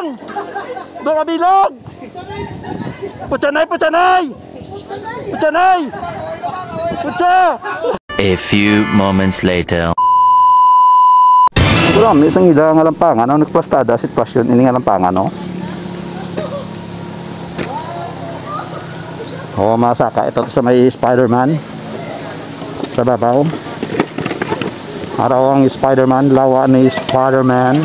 kabilong! Doon kabilong! Putsanay! Putsanay! Putsanay! Putsa! A few moments later. Marami isang ila nga lampangan. Ano nagplastada sitwasyon ini nga lampangan, no? O, masaka. Ito sa may Spider-Man. Sa babaw. Araw ang Spider-Man. Lawa ni Spider-Man.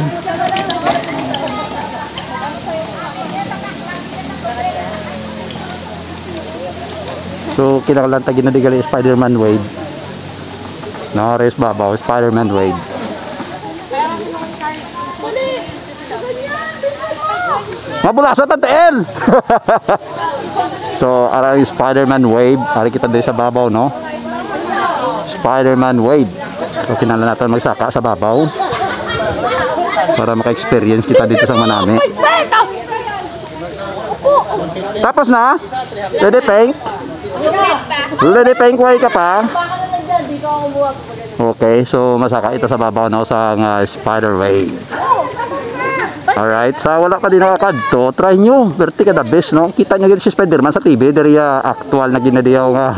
So, kinakalantagin na digali Spider-Man wave. No, res babaw. Spider-Man wave. Mabulasan ang TL! So, araw yung Spider-Man wave. Ari kita din sa babaw, no? Spider-Man wave. So, kinala natin magsaka sa babaw para maka-experience kita dito sa Manami. Tapos na? Lady Pink? Lady Pink, way ka pa? Okay, so masaka ito sa babaw, no? Sa Spider wave. Alright, sa wala ka din nakakadto, try nyo. Berti ka the best, no? Kita nyo si Spider-Man sa TV, dari actual na ginadiyaw nga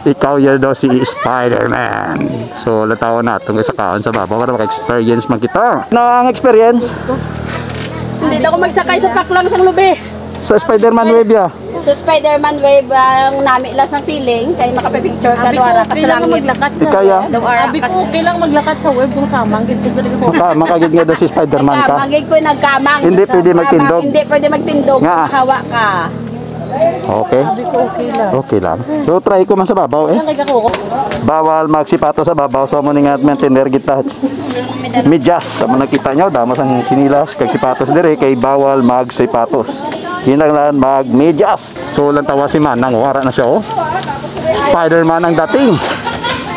ikaw yan daw si Spider-Man. So, latawan natin sa kaon sa babaw para maka-experience man kita. Ano ang experience? Hindi na ako magsakay sa paklang sang lubi. Sa Spider-Man wave ya? Sa Spider-Man wave, ang nami lang sa feeling, kaya makapipicture ka doon ka sa langit. Ikaya? Abi ko, okay lang maglakat sa wave kung kamang. Makagid nga daw si Spider-Man ka? Magig ko nagkamang. Hindi pwede magtindog? Hindi pwede magtindog. Hawa ka. Okay. Abi ko, okay lang. Okay lang. So, try ko man sa babaw, eh. Bawal magsipato sa babaw. So, muna nga maintainer kita. Medyas. Sa mga nakita nyo, damas ang kinilas. Kag sipatos dire, kay bawal magsipatos. Kinanglan mag-medyas. So, lang tawa si Manang. Wara na siya, oh. Spider-Man ang dating.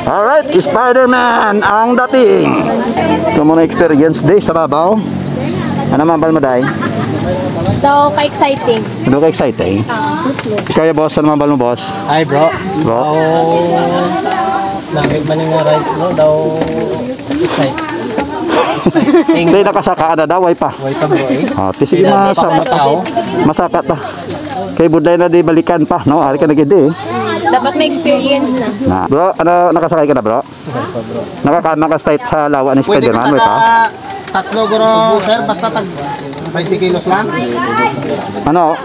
Alright, Spider-Man ang dating. So, muna experience day sa babaw. Ano mambal mo, day? Daw ka-exciting. Ano ka-exciting? Kaya, boss, ano mambal mo, boss? Hi, bro. Bro? Langit man yung rides mo, daw exciting. Hindi, nakasaka na daw, way pa. Way pa, bro, eh. Sige, masaka ta. Kay buday na di balikan pa, no? Ari ka na gid, eh. Dapat may experience na. Bro, ano, nakasakay ka na, bro? Nakakama ka straight sa lawa ni Spider-Man, way pa? Tatlo, guro, sir, basta tag 20 kilos lang. Ano?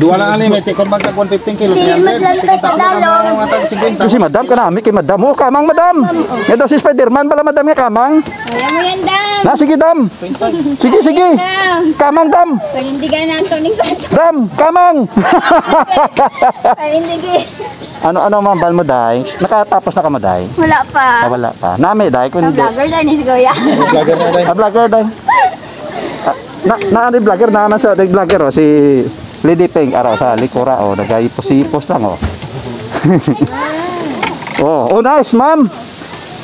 Dua lang ali, may tikon mag tag 115 kilos. Si madam ka nami, kay madam. Oh, kamang madam. Nga daw si Spider-Man, pala madam nga kamang. Kaya mo yan, Dam. Na, sige, dam. Sige. Kamang, dam. Panindigan na Antoning Santo. Dam, kamang. Panindigin. Ano mambal mo, day? Nakatapos na ka mo, day? Wala pa. Wala pa. Nami, day, kung hindi. Vlogger daw ni si Kuya. Vlogger, day. Na vlogger na sa vlogger, oh, si Lady Pink araw sa likura, oh, nagayipos-ipos lang, oh. Oh, nice, ma'am.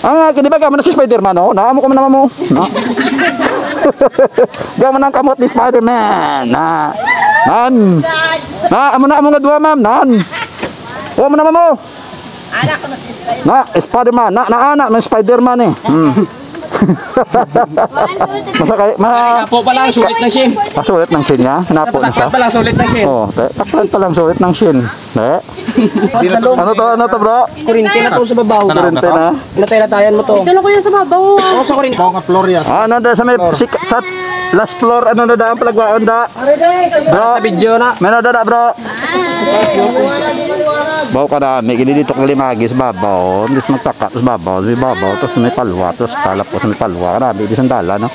Ang kini ba gamon na si Spider-Man, oh. Naamo ko man naman mo. No. Gamon ang kamot ni Spider-Man. Nan. Amo nga duwa, ma'am. Nan. Oh, mo naman mo. Anak ko na si Spider-Man. Spider-Man. Anak ng Spider-Man, eh. Masakay, Napo pa lang, sulit ng shin. sulit ng shin niya. Hanapo na siya. Takpat pa lang, sulit ng shin. Oh, takpan pa lang sulit ng shin. Ano to, bro? Kurinti na to sa babaw. Kurente na. Natay-natayan mo to. Ito lang ko yan sa babaw. Oo, sa kurinti. Bawang Florias. Ano da sa may sa last floor, ano na ang palagwaon da? Bro, Sa video na. meron da, bro. Bawa ka na, may dito kang limagis, babaw. Hindi magtaka, tapos babaw, tapos may palwa, tapos talap ko sa may palwa. Karami, di sandala, no?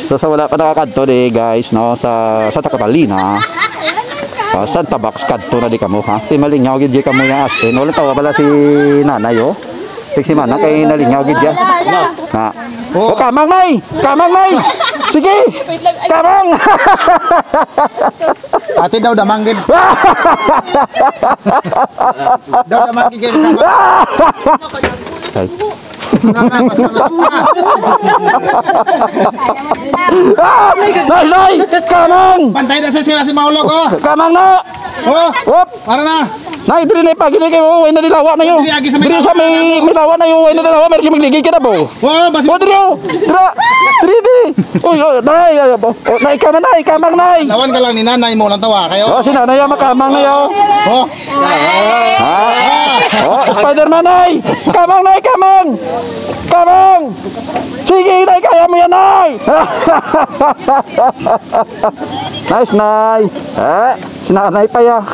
So, sa wala pa nakakadto, guys, no? Sa Catalina. Santa Box kadto na di kamo, ha? Di malingaw, gid ka mo yung asin. Wala tawa pala si nanay, oh. Si Mana, kay nalingaw, gid ya. Na. Oh, kamang, nay! Kamang, nay! Sige! Kamang! Ate daw damanggin. Daw damanggin. Okay. Nay! Kamang! Pantay na sa sila si Maulog, oh. Kamang na! Oh, Hop! para na. Nay, diri na ipagili kayo, way na dilawa na yun. Diri, agi sa Diri sa may lawa na yun, way na dilawa, meron siya magligid ka na po. Oh, basi. O, diri o! Diri, di! Uy, nay, nay, kamang nay! Lawan ka lang ni nanay mo lang tawa kayo. O, si nanay, makamang na yun. Oh. Oh, Spider-Man, nay! Kamang, nay, kamang! Kamang! Sige, nay, kaya mo yan, nay! Nice, nay! Si nanay pa yan.